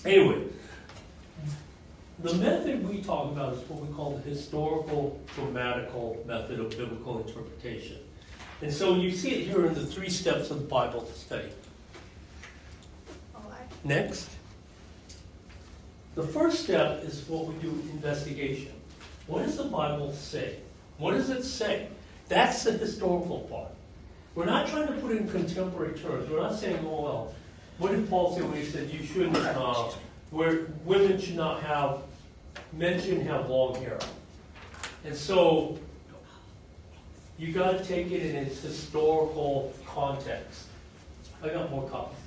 Anyway, the method we talk about is what we call the historical grammatical method of biblical interpretation. And so you see it here in the 3 steps of the Bible study. Next. The first step is what we do, investigation. What does the Bible say? What does it say? That's the historical part. We're not trying to put it in contemporary terms. We're not saying, oh, well, what did Paul say when he said you shouldn't, where women should not have, men shouldn't have long hair. And so, you got to take it in its historical context. I got more copies.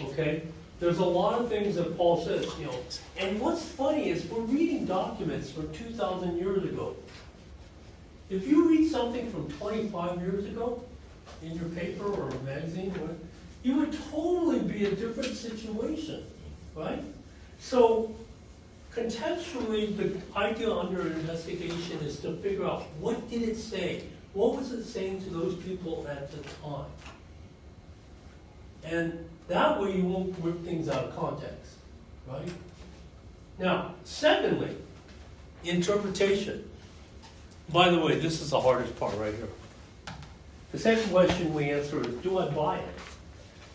Okay? There's a lot of things that Paul says, And what's funny is we're reading documents from 2,000 years ago. If you read something from 25 years ago in your paper or a magazine, you would totally be a different situation, right? So, contextually, the idea under investigation is to figure out what did it say? What was it saying to those people at the time? And that way you won't rip things out of context, right? Now, secondly, interpretation. By the way, this is the hardest part right here. The second question we answer is, do I buy it?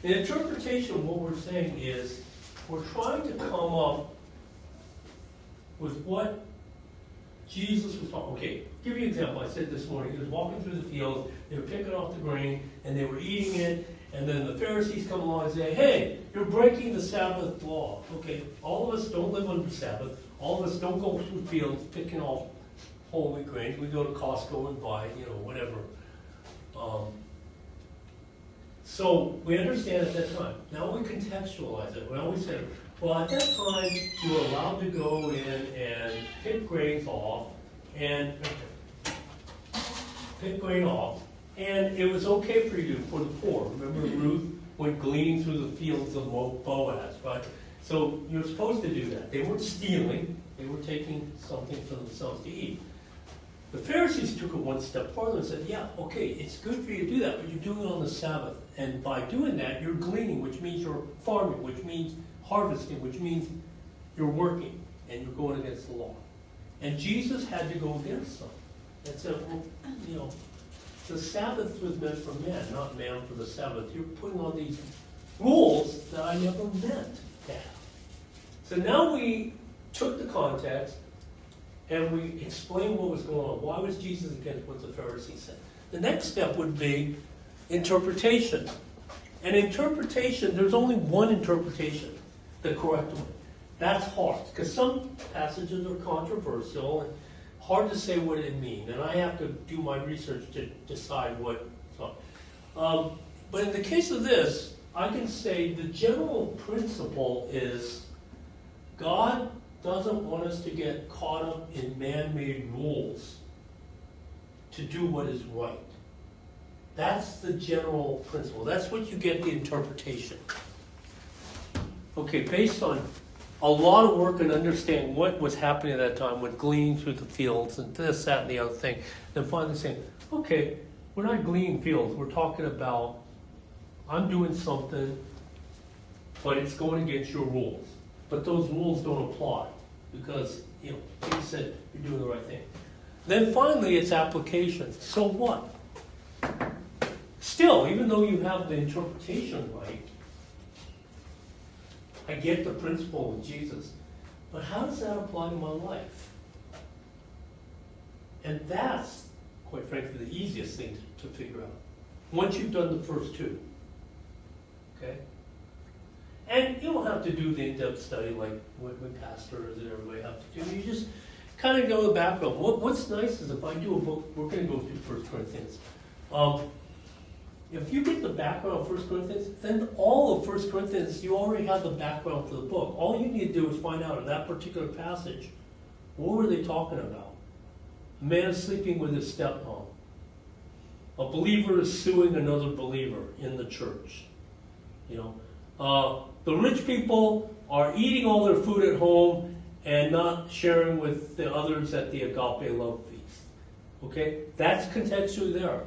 In interpretation, what we're saying is, we're trying to come up with what Jesus was talking. Okay, give you an example. I said this morning, he was walking through the fields, they were picking off the grain, and they were eating it, and then the Pharisees come along and say, hey, you're breaking the Sabbath law. Okay, all of us don't live under Sabbath. All of us don't go through fields picking off whole wheat grains. We go to Costco and buy, whatever. So we understand at that time. Now we contextualize it. Well, we say, well, at that time, you were allowed to go in and pick grains off, and it was okay for you, for the poor. Remember Ruth went gleaning through the fields of Boaz, right? So you're supposed to do that. They weren't stealing. They were taking something for themselves to eat. The Pharisees took it one step further and said, yeah, okay, it's good for you to do that, but you're doing it on the Sabbath. And by doing that, you're gleaning, which means you're farming, which means harvesting, which means you're working, and you're going against the law. And Jesus had to go against them. And said, well, the Sabbath was meant for man, not man for the Sabbath. You're putting on these rules that I never meant to have. So now we took the context, and we explained what was going on. Why was Jesus against what the Pharisees said? The next step would be interpretation. And interpretation, there's only one interpretation, the correct one. That's hard, because some passages are controversial and hard to say what it means. And I have to do my research to decide what. But in the case of this, I can say the general principle is God doesn't want us to get caught up in man-made rules to do what is right. That's the general principle. That's what you get the interpretation. Okay, based on a lot of work and understanding what was happening at that time with gleaning through the fields and this, that, and the other thing, then finally saying, okay, we're not gleaning fields. We're talking about I'm doing something, but it's going against your rules. But those rules don't apply because, he said you're doing the right thing. Then finally, it's application. So what? Still, even though you have the interpretation right, I get the principle of Jesus, but how does that apply to my life? And that's, quite frankly, the easiest thing to figure out. Once you've done the first two. Okay? And you don't have to do the in-depth study like what pastors and everybody have to do. You just kind of go the background. What's nice is if I do a book, we're going to go through 1 Corinthians. If you get the background of 1 Corinthians, then all of 1 Corinthians, you already have the background for the book. All you need to do is find out in that particular passage, what were they talking about? A man sleeping with his stepmom. A believer is suing another believer in the church. The rich people are eating all their food at home and not sharing with the others at the agape love feast. Okay? That's contextually there.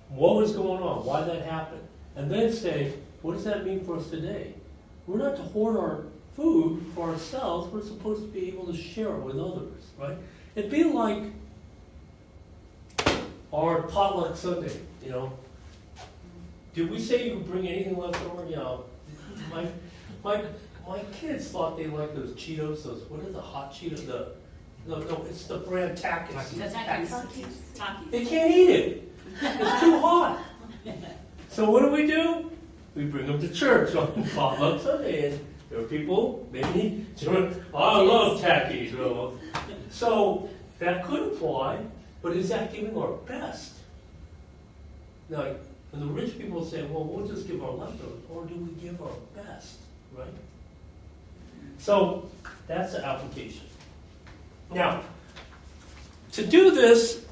What was going on? Why that happened? And then say, what does that mean for us today? we're not to hoard our food for ourselves. We're supposed to be able to share it with others, right? It'd be like our potluck Sunday, you know. Did we say you could bring anything left over? Yeah. My kids thought they liked those Cheetos, what are the hot Cheetos? No, it's the brand Takis. The Takis. They can't eat it. It's too hot. So what do? We bring them to church on potluck Sunday, and there are people, maybe, I love Takis. So that could apply, but is that giving our best? Now, and the rich people say, well, we'll just give our leftovers, or do we give our best, right? So that's the application. Now, to do this,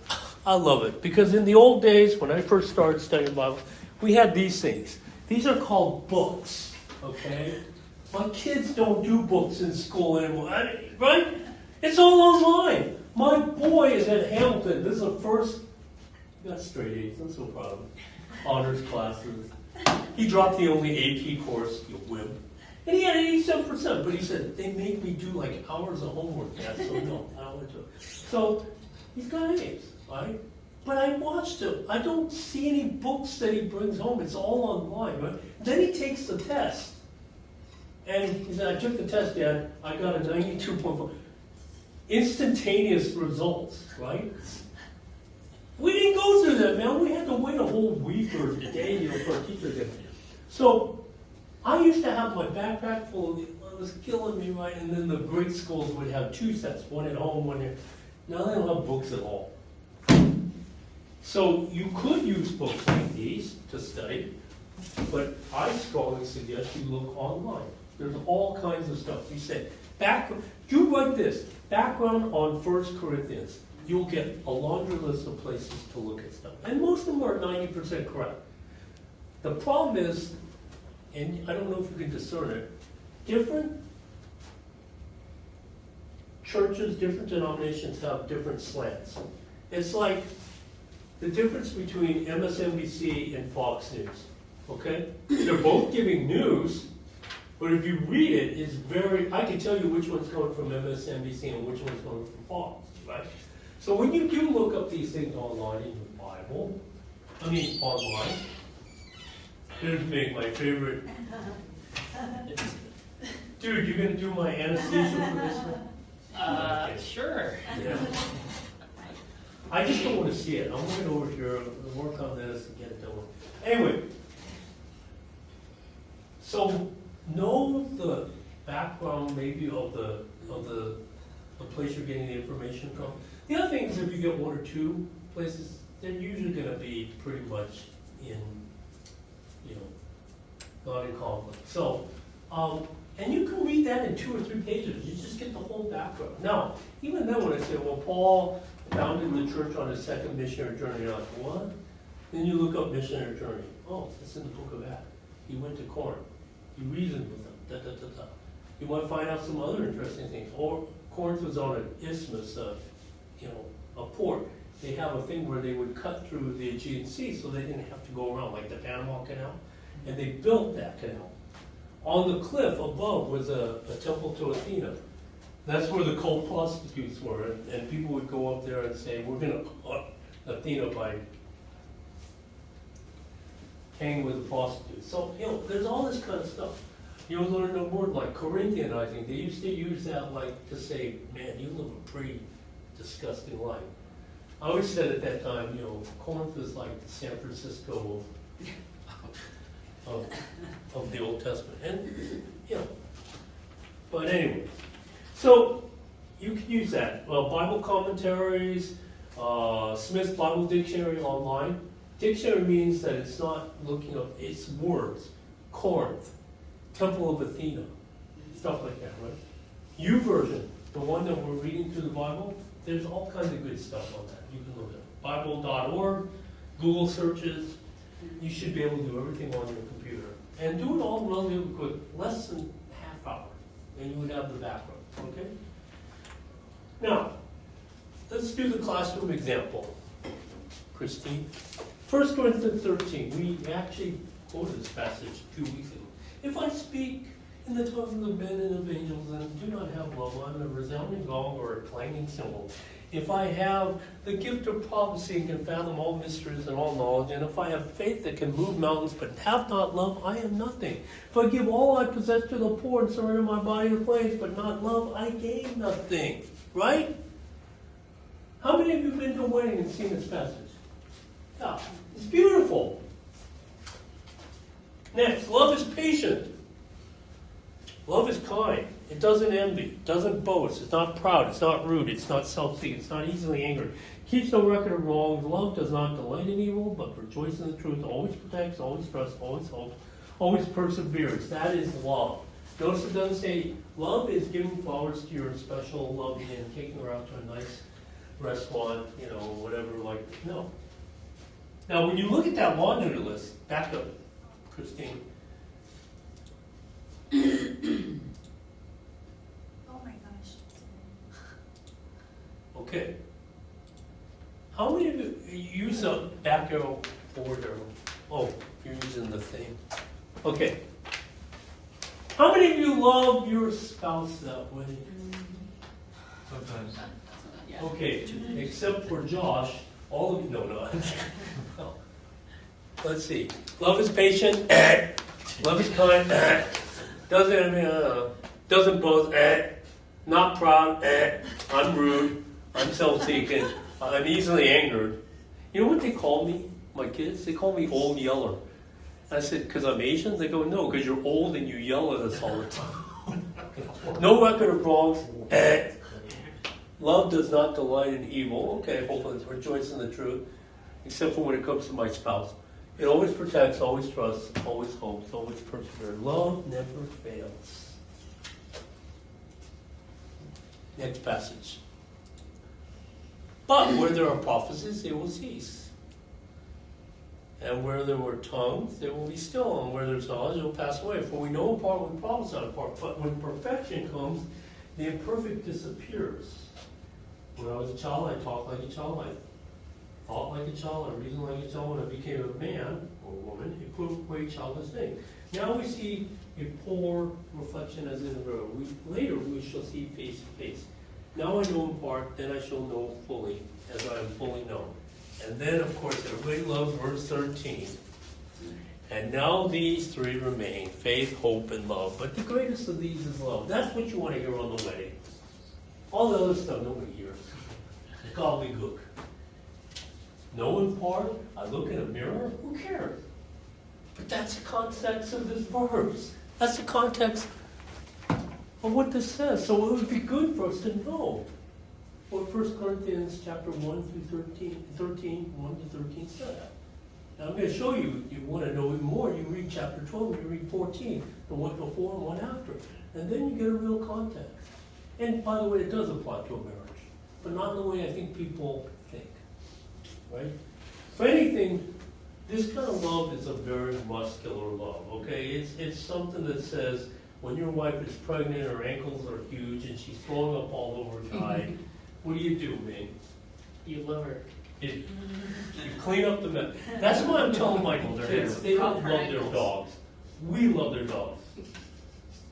I love it, because in the old days, when I first started studying the Bible, we had these things. These are called books, okay? My kids don't do books in school anymore, right? It's all online. My boy is at Hamilton. This is the first, he got straight A's, I'm so proud of him. Honors classes. He dropped the only AP course, you wimp. And he had 87%, but he said, they made me do like hours of homework, Dad, so no, I don't want to. So, he's got A's, right? But I watched him. I don't see any books that he brings home. It's all online, right? Then he takes the test. And he said, I took the test, Dad. I got a 92.4. Instantaneous results, right? We didn't go through that, man. We had to wait a whole week or a day, for a teacher to. So, I used to have my backpack full of it was killing me, right? And then the great schools would have 2 sets, one at home, one here. Now they don't have books at all. So you could use books like these to study, but I strongly suggest you look online. There's all kinds of stuff. You say, do like this, background on 1 Corinthians. You'll get a laundry list of places to look at stuff. And most of them are 90% correct. The problem is, and I don't know if you can discern it, different churches, different denominations have different slants. It's like the difference between MSNBC and Fox News, okay? They're both giving news, but if you read it, it's I can tell you which one's coming from MSNBC and which one's coming from Fox, right? So when you do look up these things online in the Bible, online, here's me, my favorite. Dude, you're going to do my anesthesia for this one? Sure. Yeah. I just don't want to see it. I'm going over here, work on this, and get it done. Anyway, so know the background maybe of the place you're getting the information from. The other thing is if you get 1 or 2 places, they're usually going to be pretty much in, not in conflict. So, and you can read that in 2 or 3 pages. You just get the whole background. Now, even then when I say, well, Paul founded the church on his 2nd missionary journey, you're like, what? Then you look up missionary journey. Oh, it's in the book of Acts. He went to Quan. He reasoned with them. You might find out some other interesting things. Or Corinth was on an isthmus, a port. They have a thing where they would cut through the Aegean Sea so they didn't have to go around, like the Panama Canal. And they built that canal. On the cliff above was a temple to Athena. That's where the cult prostitutes were. And people would go up there and say, we're going to up Athena by hanging with the prostitutes. So, there's all this kind of stuff. You'll learn a word like Corinthianizing. They used to use that to say, man, you live a pretty disgusting life. I always said at that time, Corinth is like the San Francisco of the Old Testament. And, but anyway. So, you can use that. Well, Bible commentaries, Smith's Bible Dictionary online. Dictionary means that it's not looking up, it's words. Corinth, Temple of Athena, stuff like that, right? YouVersion, the one that we're reading through the Bible, there's all kinds of good stuff on that. You can look at Bible.org, Google searches. You should be able to do everything on your computer. And do it all relatively quick, less than half hour, and you would have the background, okay? Now, let's do the classroom example. Christine. 1 Corinthians 13, we actually quoted this passage 2 weeks ago. If I speak in the tongues of the men and of angels, and do not have love, I'm a resounding gong or a clanging cymbal. If I have the gift of prophecy and can fathom all mysteries and all knowledge, and if I have faith that can move mountains but have not love, I am nothing. If I give all I possess to the poor and surrender my body to flames but not love, I gain nothing. Right? How many of you have been to a wedding and seen this passage? Yeah, it's beautiful. Next, love is patient. Love is kind. It doesn't envy. It doesn't boast. It's not proud. It's not rude. It's not self-seeking. It's not easily angered. Keeps no record of wrongs. Love does not delight in evil, but rejoices in the truth. Always protects, always trusts, always hopes, always perseveres. That is love. Notice it doesn't say love is giving flowers to your special loved and taking her out to a nice restaurant, whatever, like, no. Now, when you look at that laundry list, back up, Christine. Oh my gosh. Okay. How many of you use a back arrow, forward arrow? Oh, you're using the thing. Okay. How many of you love your spouse that way? Sometimes. Yeah. Okay, except for Josh, all of you, no. No. Let's see. Love is patient. Love is kind. Doesn't boast. Not proud. I'm rude. I'm self-seeking. I'm easily angered. You know what they call me, my kids? They call me Old Yeller. I said, because I'm Asian? They go, no, because you're old and you yell at us all the time. No record of wrongs. Love does not delight in evil. Okay, hopefully it's rejoice in the truth. Except for when it comes to my spouse. It always protects, always trusts, always hopes, always perseveres. Love never fails. Next passage. But where there are prophecies, they will cease. And where there were tongues, they will be still. And where there's knowledge, it will pass away. For we know in part, we prophesy in part. But when perfection comes, the imperfect disappears. When I was a child, I talked like a child. I thought like a child. I reasoned like a child. When I became a man or woman, it put away childish things. Now we see a poor reflection as in a mirror. Later we shall see face to face. Now I know in part, then I shall know fully, as I am fully known. And then, of course, everybody loves verse 13. And now these three remain, faith, hope, and love. But the greatest of these is love. That's what you want to hear on the wedding. All the other stuff nobody hears. Gobbledygook. Know in part, I look in a mirror, who cares? But that's the context of this verse. That's the context of what this says. So it would be good for us to know what 1 Corinthians chapter 1 through 13, 1 to 13 says. Now I'm going to show you, if you want to know even more, you read chapter 12, you read 14, the one before and one after. And then you get a real context. And by the way, it does apply to a marriage. But not in the way I think people think. Right? For anything, this kind of love is a very muscular love, okay? It's something that says, when your wife is pregnant, her ankles are huge, and she's throwing up all over her guy, what do you do, man? You love her. You clean up the mess. That's why I'm telling my kids, they don't love their dogs. We love their dogs.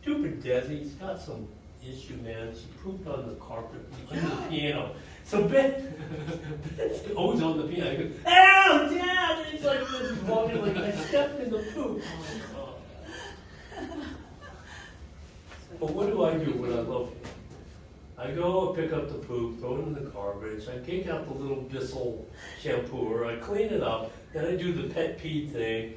Stupid Desi's got some issue, man. She pooped on the carpet, under the piano. So Ben's always on the piano. He goes, "Ow, Dad!" And he's like, he's walking like, I stepped in the poop. But what do I do when I love him? I go pick up the poop, throw it in the garbage, I take out the little Bissell shampooer, I clean it up, then I do the pet pee thing,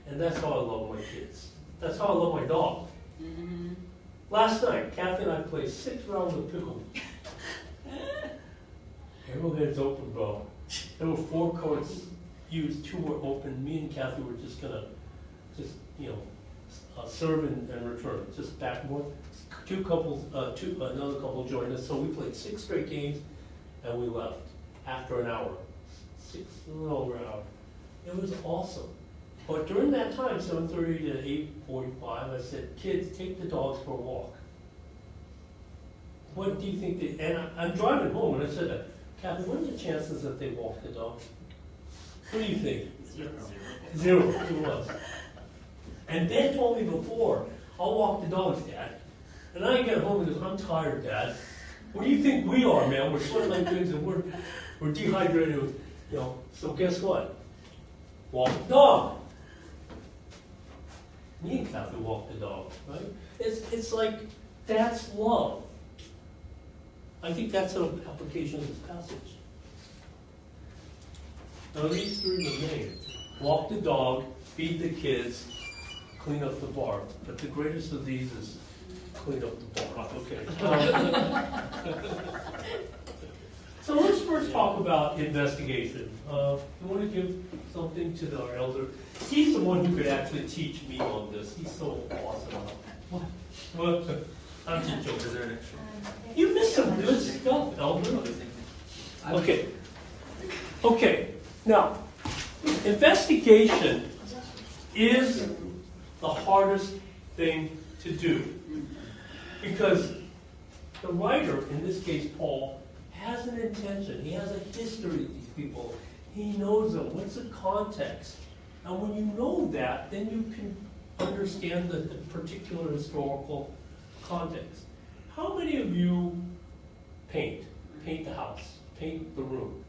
and that's how I love my kids. That's how I love my dog. Mm-hmm. Last night, Kathy and I played 6 rounds of pickle. Arrowhead's open, bro. There were 4 courts used, 2 were open. Me and Kathy were just gonna, serve and return, just back and forth. Another couple joined us, so we played 6 straight games, and we left after an hour, a little over an hour. It was awesome. But during that time, 7:30 to 8:45, I said, "Kids, take the dogs for a walk." What do you think? And I'm driving home, and I said that. Kathy, what are the chances that they walk the dog? What do you think? 0. 0. It was. And Ben told me before, I I'll walk the dogs, Dad. And I get home and goes, I'm tired, Dad. What do you think we are, man? We're sweating like pigs and we're dehydrated, you know. So guess what? Walk the dog. You ain't have to walk the dog, right? It's like, that's love. I think that's an application of this passage. Now these three remain. Walk the dog, feed the kids, clean up the bar. But the greatest of these is clean up the bar. Okay. So let's first talk about investigation. You want to give something to our elder? He's the one who could actually teach me on this. He's so awesome. What? I'm just joking. Is there an extra? You missed some good stuff, elder. Okay. Okay. Now, investigation is the hardest thing to do. Because the writer, in this case Paul, has an intention. He has a history of these people. He knows them. What's the context? And when you know that, then you can understand the particular historical context. How many of you paint? Paint the house? Paint the room?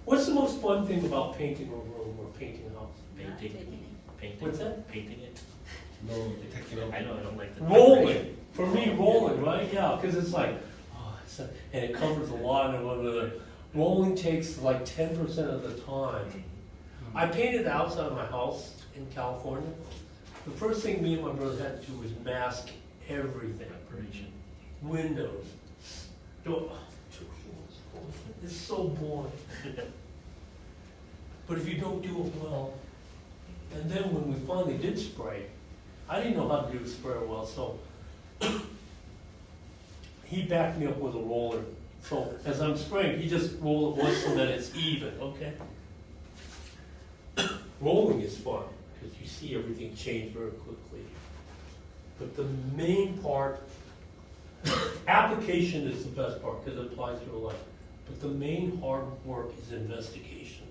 What's the most fun thing about painting a room or painting a house? Painting. What's that? Painting it. No, I know, I don't like the Rolling. For me, rolling, right? Yeah, because it's like, and it covers a lot of other. Rolling takes like 10% of the time. I painted the outside of my house in California. The first thing me and my brother had to do was mask everything. Windows, door. It's so boring. But if you don't do it well, and then when we finally did spray, I didn't know how to do the sprayer well, so he backed me up with a roller. So as I'm spraying, he just roll it once so that it's even, okay? Rolling is fun, because you see everything change very quickly. But the main part, application is the best part, because it applies to your life. But the main hard work is investigation.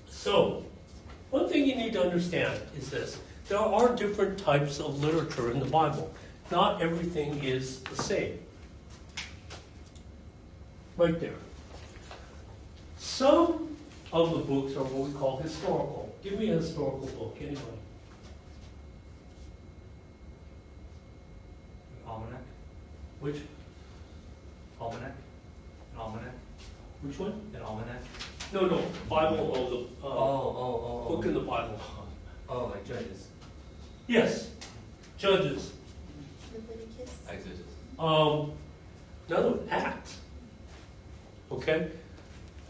So, one thing you need to understand is this. There are different types of literature in the Bible. Not everything is the same. Right there. Some of the books are what we call historical. Give me a historical book, anybody. Almanac? Which? Almanac? An almanac? Which one? An almanac? No, Bible of the book in the Bible. Oh, like Judges. Yes, Judges. Leviticus. Exodus. None of Acts. Okay?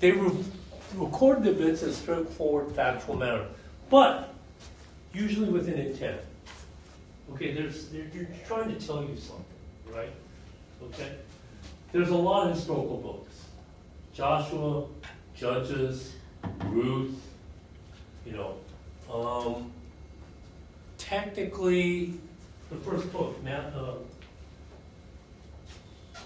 They record the events in a straightforward, factual manner, but usually with an intent. Okay, they're trying to tell you something, right? Okay? There's a lot of historical books. Joshua, Judges, Ruth, technically, the first book,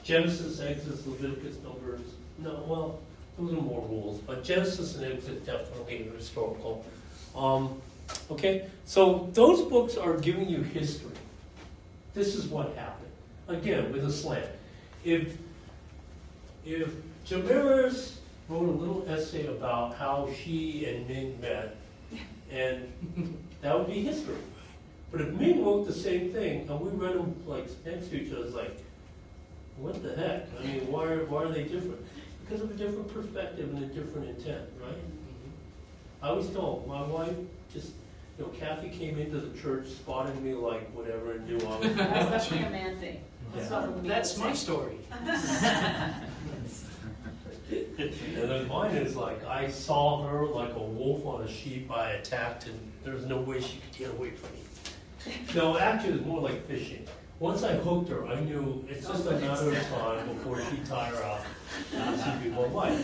Genesis, Exodus, Leviticus, Numbers, those are more rules, but Genesis and Exodus definitely are historical. Okay, so those books are giving you history. This is what happened. Again, with a slant. If Jamiris wrote a little essay about how she and Ming met, and that would be history. But if Ming wrote the same thing, and we read them like next to each other, it's like, what the heck? I mean, why are they different? Because of a different perspective and a different intent, right? I always tell my wife, just, Kathy came into the church, spotted me like whatever, and knew I was. That's definitely a man thing. That's my story. And then mine is like, I saw her like a wolf on a sheep, I attacked, and there's no way she could get away from me. No, actually, it's more like fishing. Once I hooked her, I knew it's just a matter of time before she'd tire out. She'd be my wife.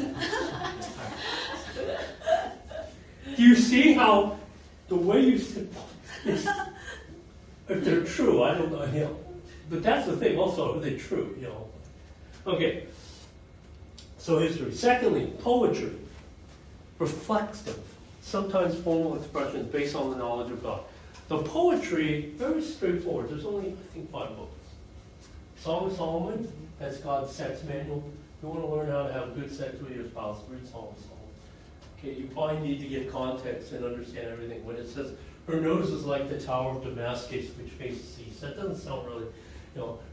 Do you see how the way you said, if they're true, I don't know, but that's the thing also, are they true, Okay, so history. Secondly, poetry. Reflective, sometimes formal expressions based on the knowledge of God. The poetry, very straightforward. There's only, I think, 5 books. Song of Solomon, that's God's sex manual. You want to learn how to have good sex with your spouse, read Song of Solomon. Okay, you probably need to get context and understand everything. When it says, her nose is like the Tower of Damascus, which faces the east, that doesn't sound really,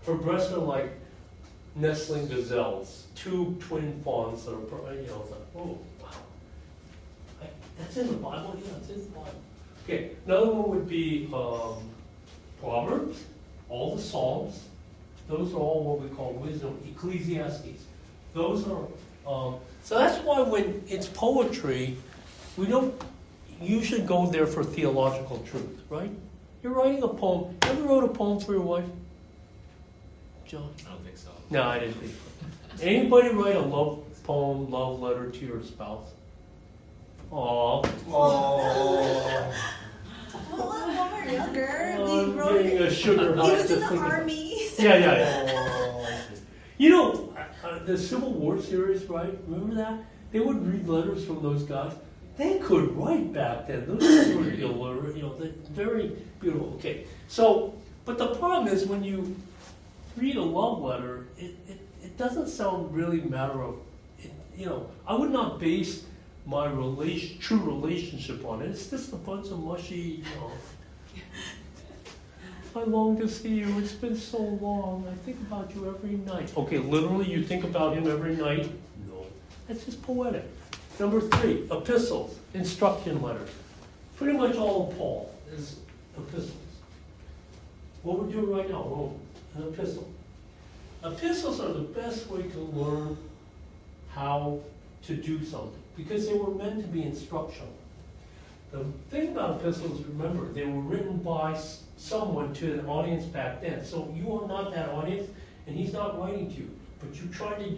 her breasts are like nestling gazelles, 2 twin fawns that are, it's like, oh, wow. That's in the Bible? Yeah, it's in the Bible. Okay, another one would be Proverbs, all the Psalms. Those are all what we call wisdom. Ecclesiastes. Those are, so that's why when it's poetry, we don't usually go there for theological truth, right? You're writing a poem. You ever wrote a poem for your wife? John? I don't think so. No, I didn't think so. Anybody write a love poem, love letter to your spouse? Aww. Well, when we were younger, we wrote Getting a sugar He high was to in the think about. army. So Yeah. You know, the Civil War series, right? Remember that? They would read letters from those guys. They could write back then. Those guys were illiterate, they're very beautiful. Okay, so, but the problem is when you read a love letter, it doesn't sound really matter of, I would not base my true relationship on it. It's just a bunch of mushy, I long to see you. It's been so long. I think about you every night. Okay, literally, you think about him every night? No. That's just poetic. Number 3, epistles, instruction letters. Pretty much all of Paul is epistles. What we're doing right now, Rome, an epistle. Epistles are the best way to learn how to do something because they were meant to be instructional. The thing about epistles, remember, they were written by someone to an audience back then. So you are not that audience, and he's not writing to you, but you try to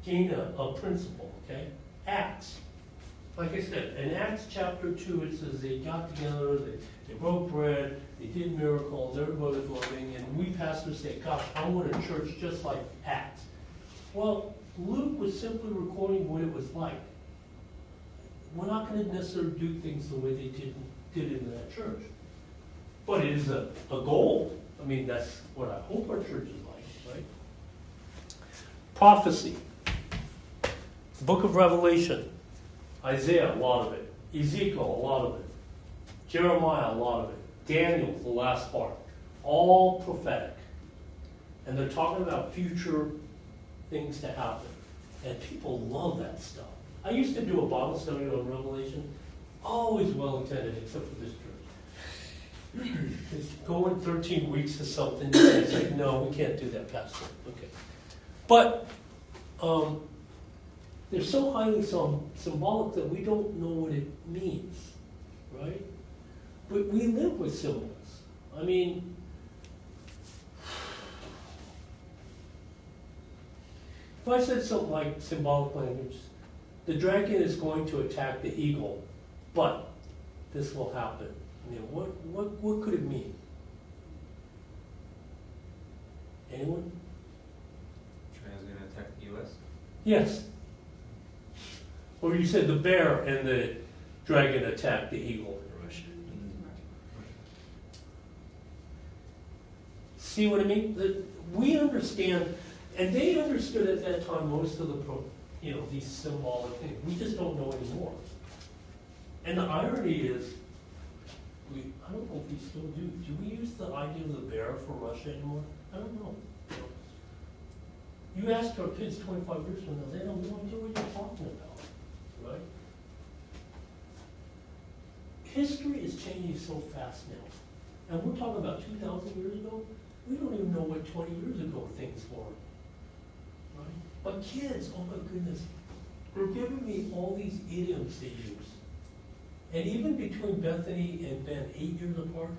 gain a principle, okay? Acts. Like I said, in Acts chapter 2, it says they got together, they broke bread, they did miracles, everybody was loving, and we pastors say, gosh, I want a church just like Acts. Well, Luke was simply recording what it was like. We're not going to necessarily do things the way they did in that church. But it is a goal. I mean, that's what I hope our church is like, right? Prophecy. The book of Revelation. Isaiah, a lot of it. Ezekiel, a lot of it. Jeremiah, a lot of it. Daniel, the last part. All prophetic. And they're talking about future things to happen. And people love that stuff. I used to do a Bible study on Revelation. Always well attended, except for this church. It's going 13 weeks or something. And it's like, no, we can't do that, Pastor. Okay. But they're so highly symbolic that we don't know what it means, right? But we live with symbols. I mean, if I said something like symbolic language, the dragon is going to attack the eagle, but this will happen. I mean, what could it mean? Anyone? China's going to attack the U.S.? Yes. Or you said the bear and the dragon attacked the eagle. Russia. See what I mean? We understand, and they understood at that time most of the, these symbolic things. We just don't know anymore. And the irony is, I don't know if we still do. Do we use the idea of the bear for Russia anymore? I don't know. You ask our kids 25 years from now, they don't know what you're talking about, right? History is changing so fast now. And we're talking about 2,000 years ago. We don't even know what 20 years ago things were, right? But kids, oh my goodness, they're giving me all these idioms they use. And even between Bethany and Ben, 8 years apart,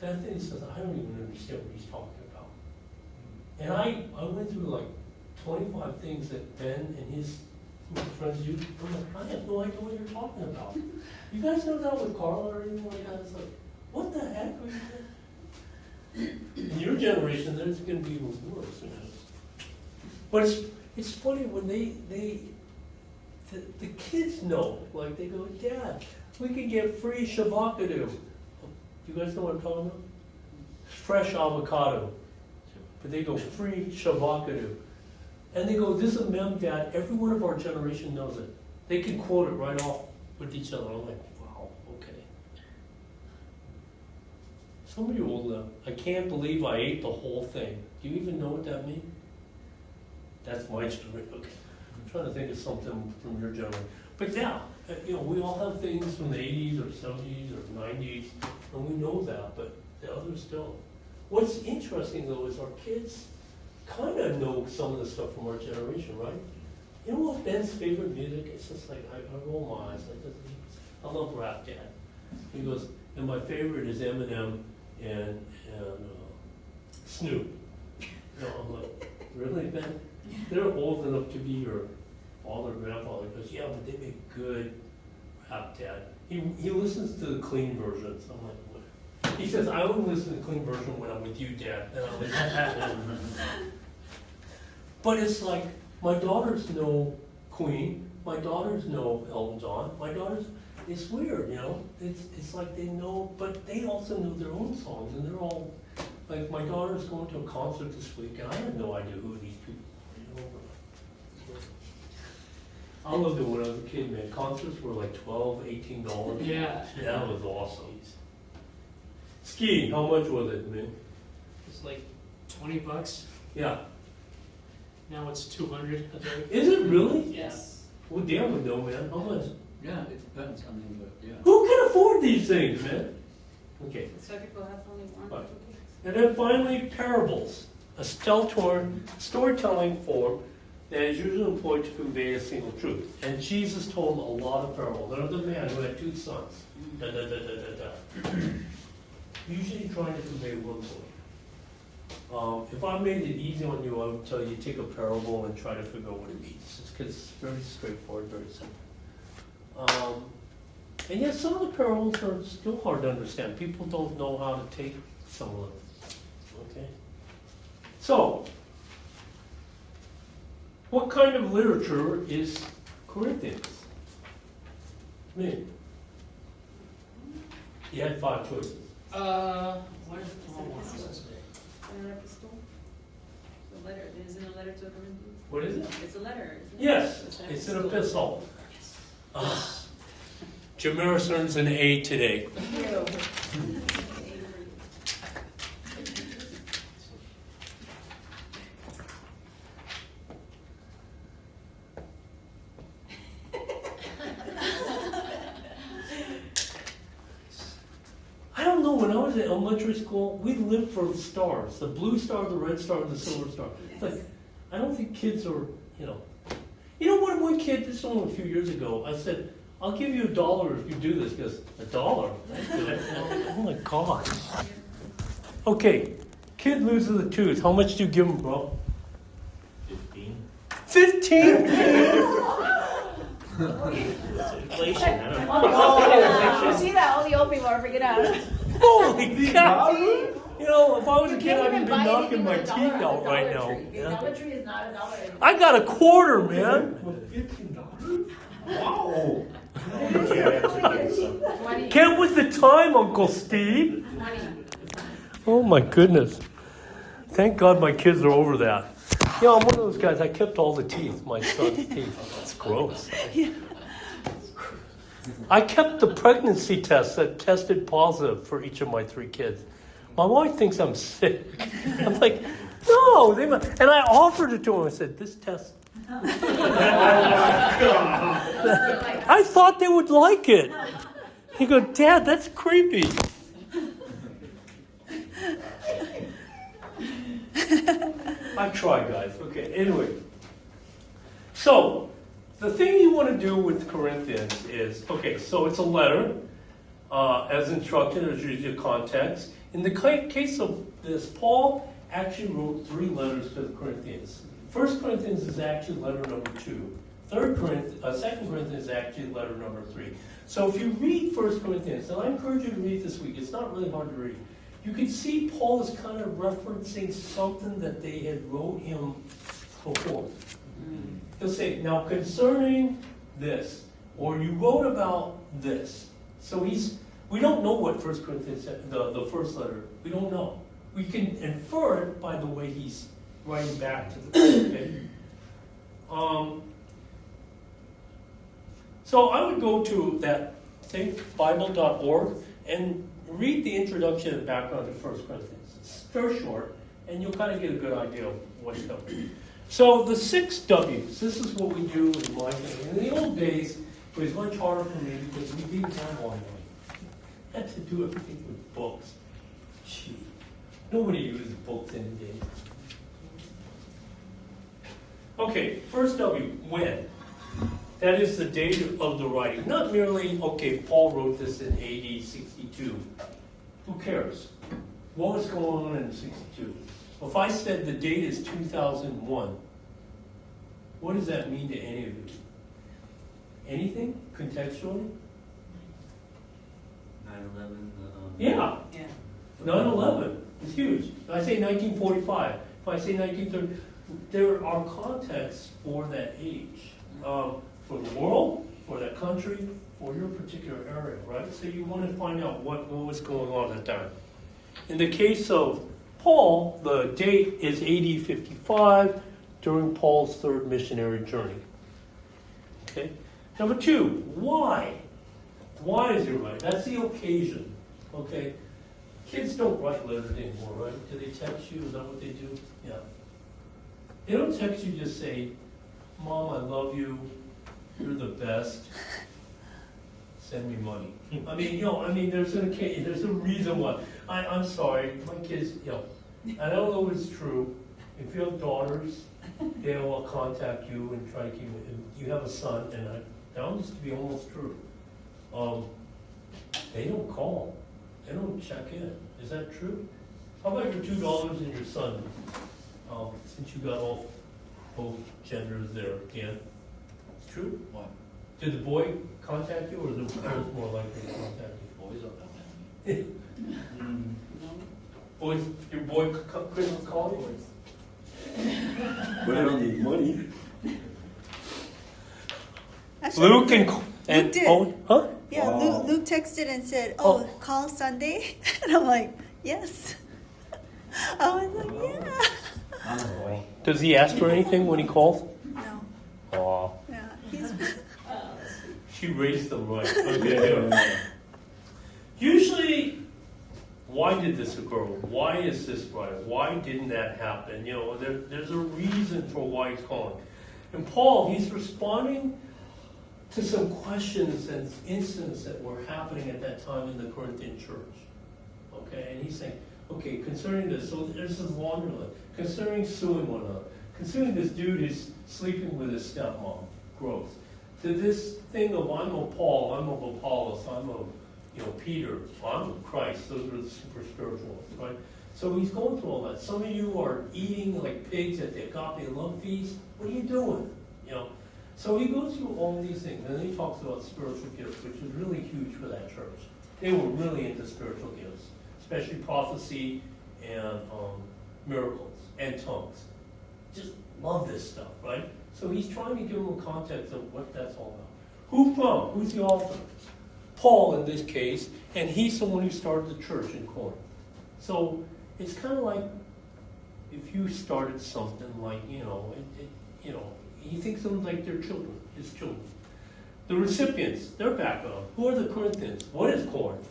Bethany says, I don't even understand what he's talking about. And I went through like 25 things that Ben and his group of friends use. I'm like, I have no idea what you're talking about. You guys know that with Carla or anything like that? It's like, what the heck are you doing? In your generation, there's going to be even worse. But it's funny when the kids know, like they go, Dad, We could get free shavakadu. You guys know what I'm talking about? Fresh avocado. But they go free shavakadu. And they go, this is a mem that every one of our generation knows it. They can quote it right off with each other. I'm like, wow, okay. Somebody will, I can't believe I ate the whole thing. Do you even know what that means? That's my story. Okay. I'm trying to think of something from your generation. But yeah, we all have things from the 80s or 70s or 90s, and we know that, but the others don't. What's interesting though is our kids kind of know some of the stuff from our generation, right? You know what Ben's favorite music? It's just like, I roll my eyes. I love rap, Dad. He goes, and my favorite is Eminem and Snoop. I'm like, really, Ben? They're old enough to be your father, grandfather. He goes, yeah, but they make good rap, Dad. He listens to the clean versions. I'm like, what? He says, I only listen to the clean version when I'm with you, Dad. And I'm like, but it's like, my daughters know Queen. My daughters know Elton John. My daughters, it's weird, It's like they know, but they also know their own songs, and they're all, like, my daughter's going to a concert this week, and I have no idea who these people are. I loved it when I was a kid, man. Concerts were like $12, $18. Yeah. That was awesome. Skiing, how much was it, man? It's like $20. Yeah. Now it's $200 a day. Is it really? Yes. Well, Dan would know, man. How much? Yeah, it depends. I mean, but yeah. Who can afford these things, man? Okay. So people have only one or Right. two kids. And then finally, parables. A storytelling form that is usually employed to convey a single truth. And Jesus told a lot of parables. There was a man who had 2 sons. Da, da, da, da, da, da. Usually trying to convey one point. If I made it easy on you, I would tell you take a parable and try to figure out what it means. It's because it's very straightforward, very simple. And yet some of the parables are still hard to understand. People don't know how to take some of them. Okay? So, what kind of literature is Corinthians? Me. You had 5 choices. What is it? An epistle? A letter, isn't a letter to the Corinthians? What is it? It's a letter, isn't it? Yes, it's an epistle. Jamiris earns an A today. I don't know, when I was in elementary school, we lived for stars. The blue star, the red star, and the silver star. It's like, I don't think kids are, You know what, one kid, this was only a few years ago, I said, I'll give you $1 if you do this. He goes, $1? That's good. Oh my God. Okay, kid loses a tooth. How much do you give him, bro? 15. 15? Inflation, I don't know. Oh, you see that? All the old people are freaking out. Holy cow! If I was a You kid, can't I'd even be buy knocking anything my with teeth $1 at the out right Dollar now. Tree. The Yeah. Dollar Tree is not $1. I got a quarter, man. $15? Wow. Get with the time, Uncle Steve. 20. Oh my goodness. Thank God my kids are over that. I'm one of those guys, I kept all the teeth, my son's teeth. It's gross. I kept the pregnancy test that tested positive for each of my 3 kids. My wife thinks I'm sick. I'm like, no. And I offered it to him. I said, this test. I thought they would like it. He goes, Dad, that's creepy. I try, guys. Okay, anyway. So, the thing you want to do with Corinthians is, so it's a letter, as instructed, there's usually a context. In the case of this, Paul actually wrote 3 letters to the Corinthians. 1 Corinthians is actually letter number 2. 2 Corinthians is actually letter number 3. So if you read 1 Corinthians, and I encourage you to read this week, it's not really hard to read. You can see Paul is kind of referencing something that they had wrote him before. He'll say, now concerning this, or you wrote about this. So we don't know what 1 Corinthians, the first letter, we don't know. We can infer it by the way he's writing back to the okay? So I would go to that thing, Bible.org, and read the introduction and background to 1 Corinthians. It's very short, and you'll kind of get a good idea of what's going. So the 6 W's, this is what we do in my thing. In the old days, it was much harder for me because we didn't have online. I had to do everything with books. Gee, nobody uses books any day. Okay, first W, when. That is the date of the writing. Not merely, okay, Paul wrote this in AD 62. Who cares? What was going on in 62? Well, if I said the date is 2001, what does that mean to any of you? Anything, contextually? 9/11. Yeah, Yeah. 9/11 is huge. If I say 1945, if I say 1930, there are contexts for that age. For the world, for that country, for your particular area, right? So you want to find out what was going on at that time. In the case of Paul, the date is AD 55 during Paul's 3rd missionary journey. Okay. Number 2, why? Why is he writing? That's the occasion. Okay. Kids don't write letters anymore, right? Do they text you? Is that what they do? Yeah. They don't text you just say, Mom, I love you. You're the best. Send me money. I mean, there's a reason why. I'm sorry, my kids, I don't know if it's true. If you have daughters, they will contact you and try to keep it. If you have a son, and I found this to be almost true. They don't call. They don't check in. Is that true? How about your $2 and your son? Since you got both genders there again. True? What? Did the boy contact you, or is the girls more likely to contact you? Boys don't know that. Boys, your boy couldn't call you? But I don't need money. Actually, Luke and Luke did. Owen? Huh? Yeah, Wow. Luke texted and said, Oh. call Sunday. And I'm like, yes. I was like, yeah. Oh, Does he ask for anything when he calls? No, Aw. yeah. He's, She raised them right. Okay. Usually, why did this occur? Why is this right? Why didn't that happen? There's a reason for why he's calling. And Paul, he's responding to some questions and incidents that were happening at that time in the Corinthian church. Okay, and he's saying, okay, concerning this, so there's this laundromat, concerning suing one another, concerning this dude who's sleeping with his stepmom, gross. To this thing of I'm of Paul, I'm of Apollos, I'm of Peter, I'm of Christ. Those are the super spirituals, right? So he's going through all that. Some of you are eating like pigs at the agape love feast. What are you doing? So he goes through all these things, and then he talks about spiritual gifts, which is really huge for that church. They were really into spiritual gifts, especially prophecy and miracles and tongues. Just love this stuff, right? So he's trying to give them a context of what that's all about. Who from? Who's the author? Paul in this case, and he's the one who started the church in Corinth. So it's kind of like if you started something like, he thinks of them like their children, his children. The recipients, their background. Who are the Corinthians? What is Corinth?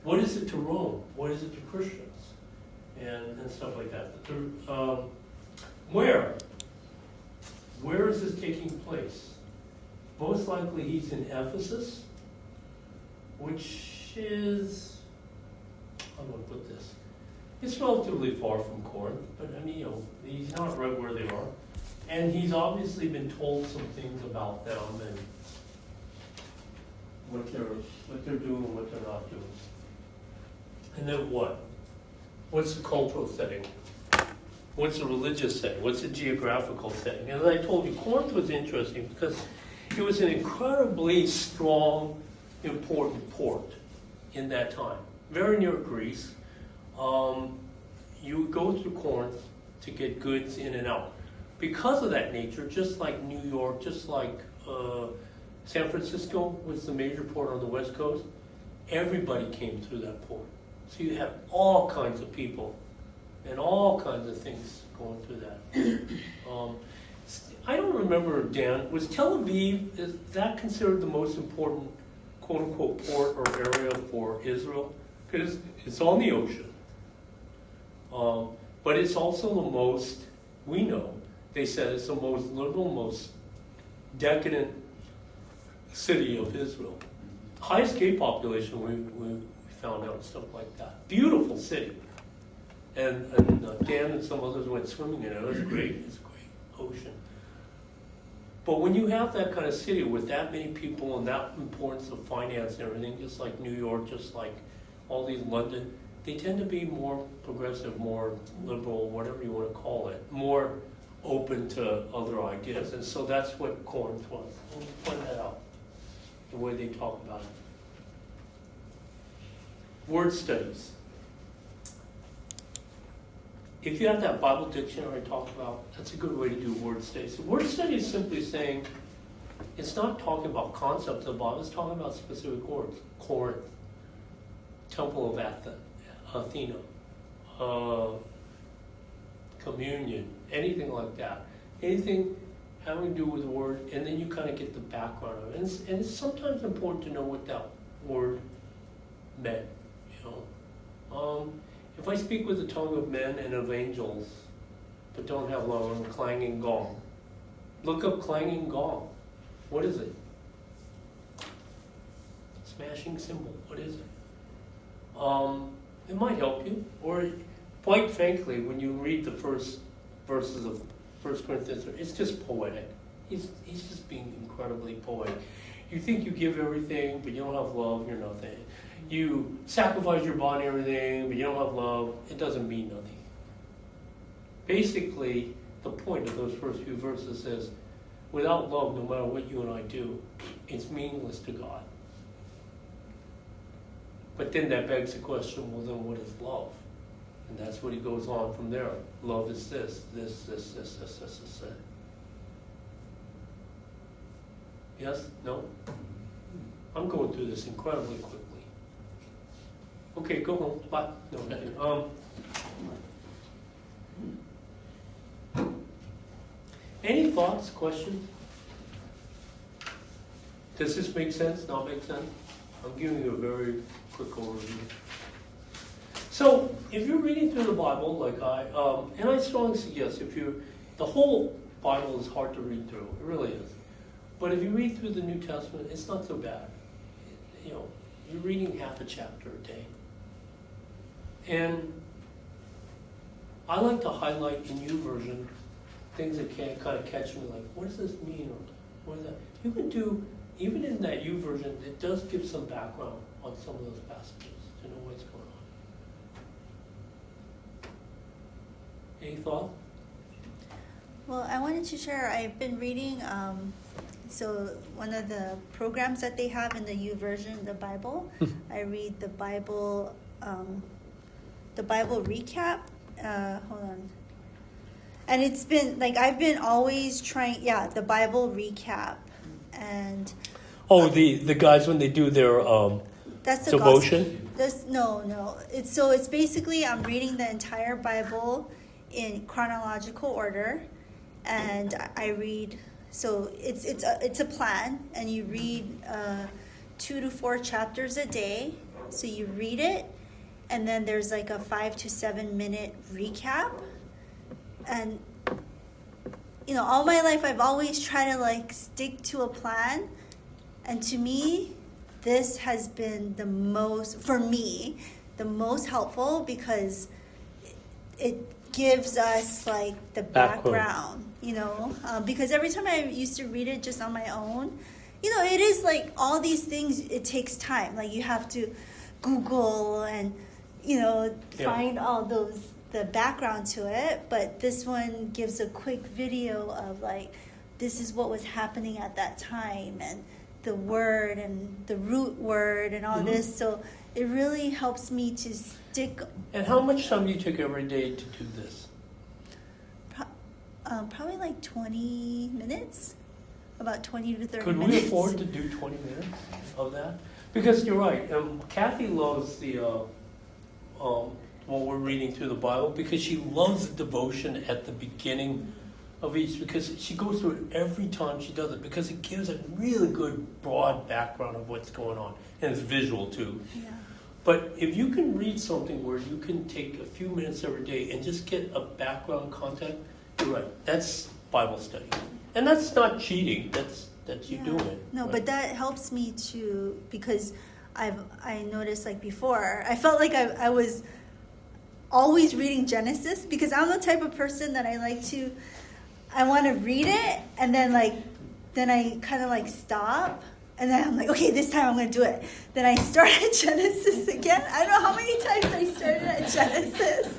What is it to Rome? What is it to Christians? And stuff like that. Where? Where is this taking place? Most likely he's in Ephesus, which is, how do I put this? It's relatively far from Corinth, but he's not right where they are. And he's obviously been told some things about them and what they're doing and what they're not doing. And then what? What's the cultural setting? What's the religious setting? What's the geographical setting? And as I told you, Corinth was interesting because it was an incredibly strong, important port in that time. Very near Greece. You would go through Corinth to get goods in and out. Because of that nature, just like New York, just like San Francisco was the major port on the West Coast, everybody came through that port. So you have all kinds of people and all kinds of things going through that. I don't remember, Dan, was Tel Aviv, is that considered the most important quote-unquote port or area for Israel? Because it's on the ocean. But it's also the most, we know, they said it's the most liberal, most decadent city of Israel. Highest gay population, we found out, and stuff like that. Beautiful city. And Dan and some others went swimming in it. It was great. It's a great ocean. But when you have that kind of city with that many people and that importance of finance and everything, just like New York, just like all these London, they tend to be more progressive, more liberal, whatever you want to call it, more open to other ideas. And so that's what Corinth was. Let me point that out, the way they talk about it. Word studies. If you have that Bible dictionary I talked about, that's a good way to do word studies. Word study is simply saying, it's not talking about concepts of the Bible, it's talking about specific words. Corinth, Temple of Athena, communion, anything like that. Anything having to do with the word, and then you kind of get the background of it. And it's sometimes important to know what that word meant, you know. If I speak with the tongue of men and of angels, but don't have love, a clanging gong. Look up clanging gong. What is it? Smashing cymbal. What is it? It might help you. Or, quite frankly, when you read the first verses of 1 Corinthians, it's just poetic. He's just being incredibly poetic. You think you give everything, but you don't have love, you're nothing. You sacrifice your body and everything, but you don't have love, it doesn't mean nothing. Basically, the point of those first few verses is, without love, no matter what you and I do, it's meaningless to God. But then that begs the question, well then what is love? And that's what he goes on from there. Love is this. Yes? No? I'm going through this incredibly quickly. Okay, go home. Bye. No, nothing. Any thoughts, questions? Does this make sense? Not make sense? I'm giving you a very quick overview. So, if you're reading through the Bible, like and I strongly suggest, the whole Bible is hard to read through. It really is. But if you read through the New Testament, it's not so bad. You know, you're reading half a chapter a day. And I like to highlight in YouVersion things that can kind of catch me, like, what does this mean? Or what is that? You can do, even in that YouVersion, it does give some background on some of those passages to know what's going on. Any thought? Well, I wanted to share, I've been reading, so one of the programs that they have in the YouVersion, the Bible, I read the Bible recap. Hold on. And it's been, like, I've been always trying, the Bible recap. And Oh, the guys when they do their that's the devotion? No. It's basically, I'm reading the entire Bible in chronological order. And I read, so it's a plan, and you read 2 to 4 chapters a day. So you read it, and then there's like a 5 to 7 minute recap. And you know, all my life I've always tried to like stick to a plan, and to me, this has been the most helpful, because it gives us like the background, you know, because every time I used to read it just on my own, you know, it is like all these things, it takes time. Like you have to Google and, you know, find all the background to it. But this one gives a quick video of like, this is what was happening at that time, and the word and the root word and all this. So it really helps me to stick. And how much time do you take every day to do this? Probably like 20 minutes, about 20 to 30 Could minutes. we afford to do 20 minutes of that? Because you're right, Kathy loves the, what we're reading through the Bible, because she loves the devotion at the beginning of each, because she goes through it every time she does it, because it gives a really good broad background of what's going on, and it's visual too. Yeah. But if you can read something where you can take a few minutes every day and just get a background content, you're right, that's Bible study. And that's not cheating, that's you Yeah. doing it. No, right? but that helps me to, because I noticed like before, I felt like I was always reading Genesis, because I'm the type of person that I want to read it, and then I kind of like stop, and then I'm like, okay, this time I'm going to do it. Then I start at Genesis again. I don't know how many times I started at Genesis,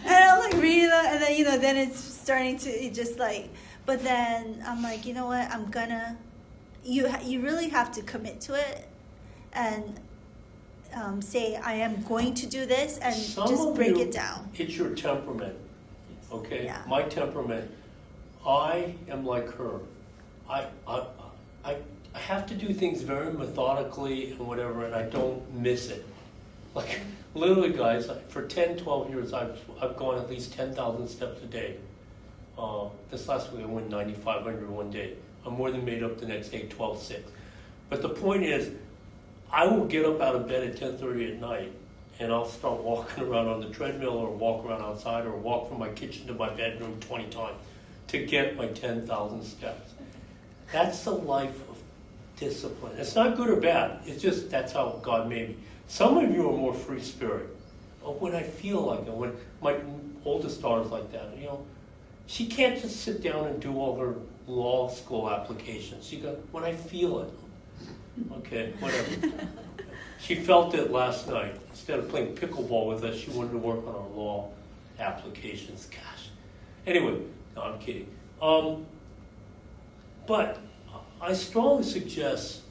and I'm like reading it, and then then it's starting to just like. But then I'm like, you know what? I'm gonna. You really have to commit to it, and say I am going to do this, and Some just of break you, it down. It's your temperament, okay? Yeah. My temperament, I am like her. I have to do things very methodically and whatever, and I don't miss it. Like, literally, guys, for 10, 12 years, I've gone at least 10,000 steps a day. This last week I went 9,500 one day. I'm more than made up the next day, 12,600. But the point is, I will get up out of bed at 10:30 at night, and I'll start walking around on the treadmill, or walk around outside, or walk from my kitchen to my bedroom 20 times to get my 10,000 steps. That's the life of discipline. It's not good or bad. It's just that's how God made me. Some of you are more free spirit. When I feel like it, when my oldest daughter's like that, she can't just sit down and do all her law school applications. She goes, when I feel it. Okay, whatever. She felt it last night. Instead of playing pickleball with us, she wanted to work on our law applications. Gosh. Anyway, no, I'm kidding. But I strongly suggest,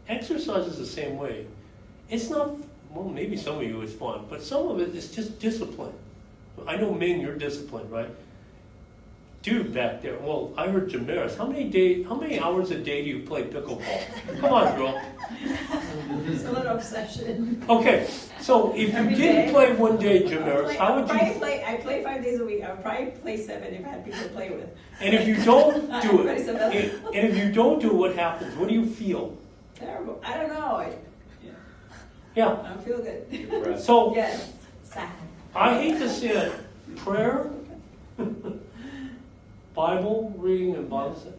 exercise is the same way. It's not, well, maybe some of you it's fun, but some of it is just discipline. I know, Ming, you're disciplined, right? Dude back there, well, I heard Jamaris. How many hours a day do you play pickleball? Come on, girl. It's a little obsession. Okay, so if you Every didn't day? play one day, Jamaris, how would you? I play 5 days a week. I would probably play 7 if I had people to play with. And if you don't do Everybody's it, available. and if you don't do it, what happens? What do you feel? Terrible. I don't know. Yeah. I don't feel good. Depressed. So Yes. Sad. I hate to say it, prayer, Bible reading, and Bible study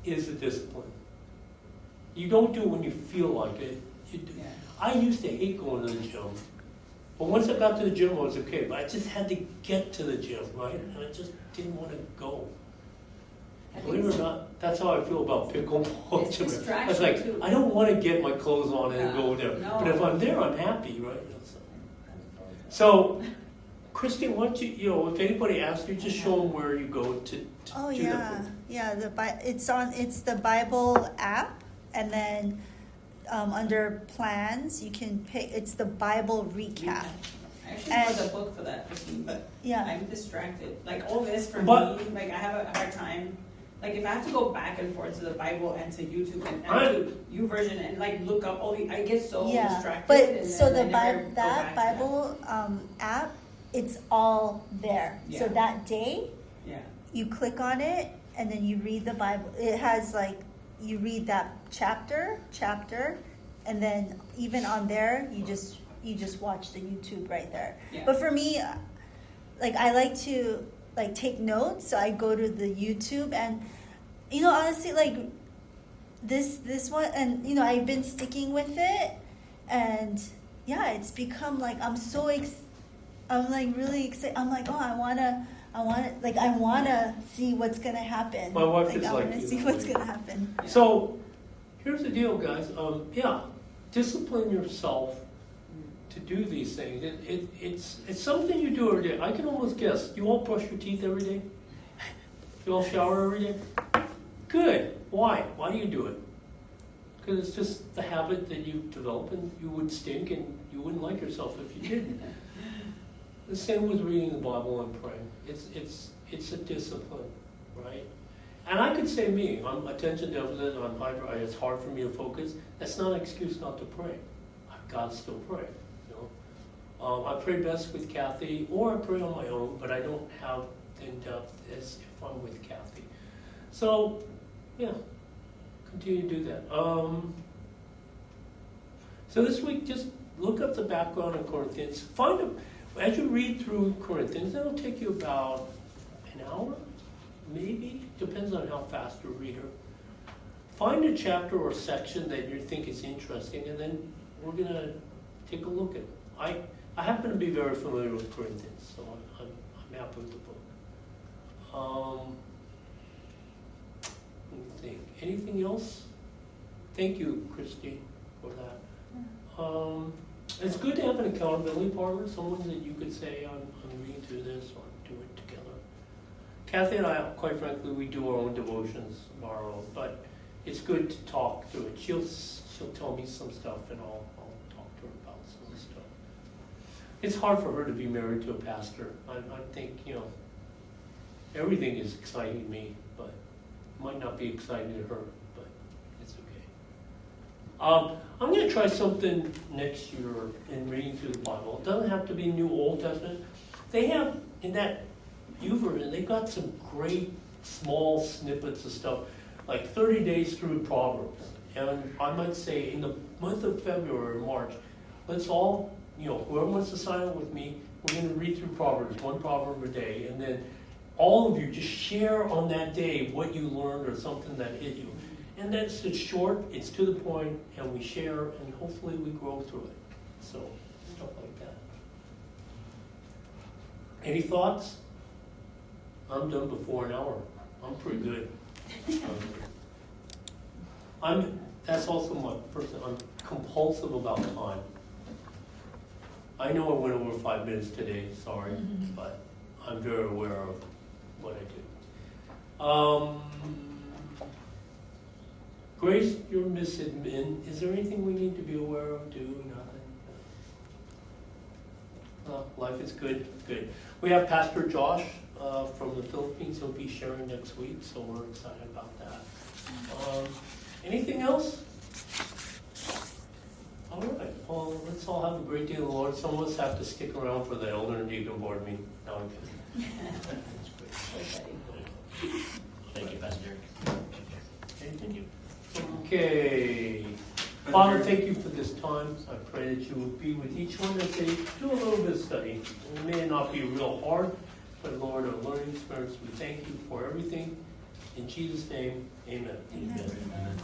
is a discipline. You don't do it when you feel like it. Yeah. I used to hate going to the gym. But once I got to the gym, I was okay. But I just had to get to the gym, right? And I just didn't want to go. Believe it or not, that's how I feel about pickleball. It's I was distraction, like, too. I don't want to get my clothes on and go there. No. But if I'm there, I'm happy, right? So, Christine, why don't you, if anybody asks you, just show them where you go to Oh do yeah, that. yeah. It's the Bible app, and then under plans you can pick. It's the Bible recap. I actually And- bought a book for that, but Yeah. I'm distracted. Like all this for But- me, like I have a hard time. Like if I have to go back and forth to the Bible and to YouTube and I- to YouVersion and like look up all the, I get so Yeah, distracted. but and so then the I never Bible, go that back to Bible app, it's all there. So Yeah. that day, Yeah. you click on it, and then you read the Bible. It has like you read that chapter, and then even on there, you just watch the YouTube right there. Yeah. But for me, like I like to like take notes, so I go to the YouTube, and honestly, like this one, and I've been sticking with it, and yeah, it's become like I'm like really excited. I'm like, oh, I wanna see what's gonna happen. My wife is I like wanna you see that what's way. gonna happen. So, here's the deal, guys. Discipline yourself to do these things. It's something you do every day. I can almost guess. You all brush your teeth every day? You all shower every day? Good. Why? Why do you do it? Because it's just the habit that you develop, and you would stink, and you wouldn't like yourself if you didn't. The same with reading the Bible and praying. It's a discipline, right? And I could say me, I'm attention deficit, I'm hyper, it's hard for me to focus. That's not an excuse not to pray. I've got to still pray, you know. I pray best with Kathy, or I pray on my own, but I don't have the in-depth as if I'm with Kathy. So, yeah, continue to do that. So this week, just look up the background in Corinthians. As you read through Corinthians, it'll take you about an hour, maybe, depends on how fast you're a reader. Find a chapter or section that you think is interesting, and then we're going to take a look at it. I happen to be very familiar with Corinthians, so I'm happy with the book. Let me think. Anything else? Thank you, Christy, for that. It's good to have an accountability partner, someone that you could say, I'm reading through this, or do it together. Kathy and I, quite frankly, we do our own devotions of our own, but it's good to talk through it. She'll tell me some stuff, and I'll talk to her about some of the stuff. It's hard for her to be married to a pastor. I think, you know, everything is exciting to me, but it might not be exciting to her, but it's okay. I'm going to try something next year in reading through the Bible. It doesn't have to be New Old Testament. They have, in that version, they've got some great small snippets of stuff, like 30 days through Proverbs. And I might say in the month of February or March, let's all, you know, whoever wants to sign up with me, we're going to read through Proverbs, one proverb a day, and then all of you just share on that day what you learned or something that hit you. And that's, it's short, it's to the point, and we share, and hopefully we grow through it. So, stuff like that. Any thoughts? I'm done before an hour. I'm pretty good. That's also my person, I'm compulsive about time. I know I went over 5 minutes today, sorry, but I'm very aware of what I do. Grace, you're misadmin. Is there anything we need to be aware of? Do nothing? Life is good. Good. We have Pastor Josh from the Philippines. He'll be sharing next week, so we're excited about that. Anything else? All right. Well, let's all have a great day in the Lord. Some of us have to stick around for the elder and deacon board meeting. No, I'm kidding. Thank you, Pastor. Thank you. Okay. Father, thank you for this time. I pray that you will be with each one as they do a little bit of study. It may not be real hard, but Lord, a learning experience. We thank you for everything. In Jesus' name, amen. Amen. Amen.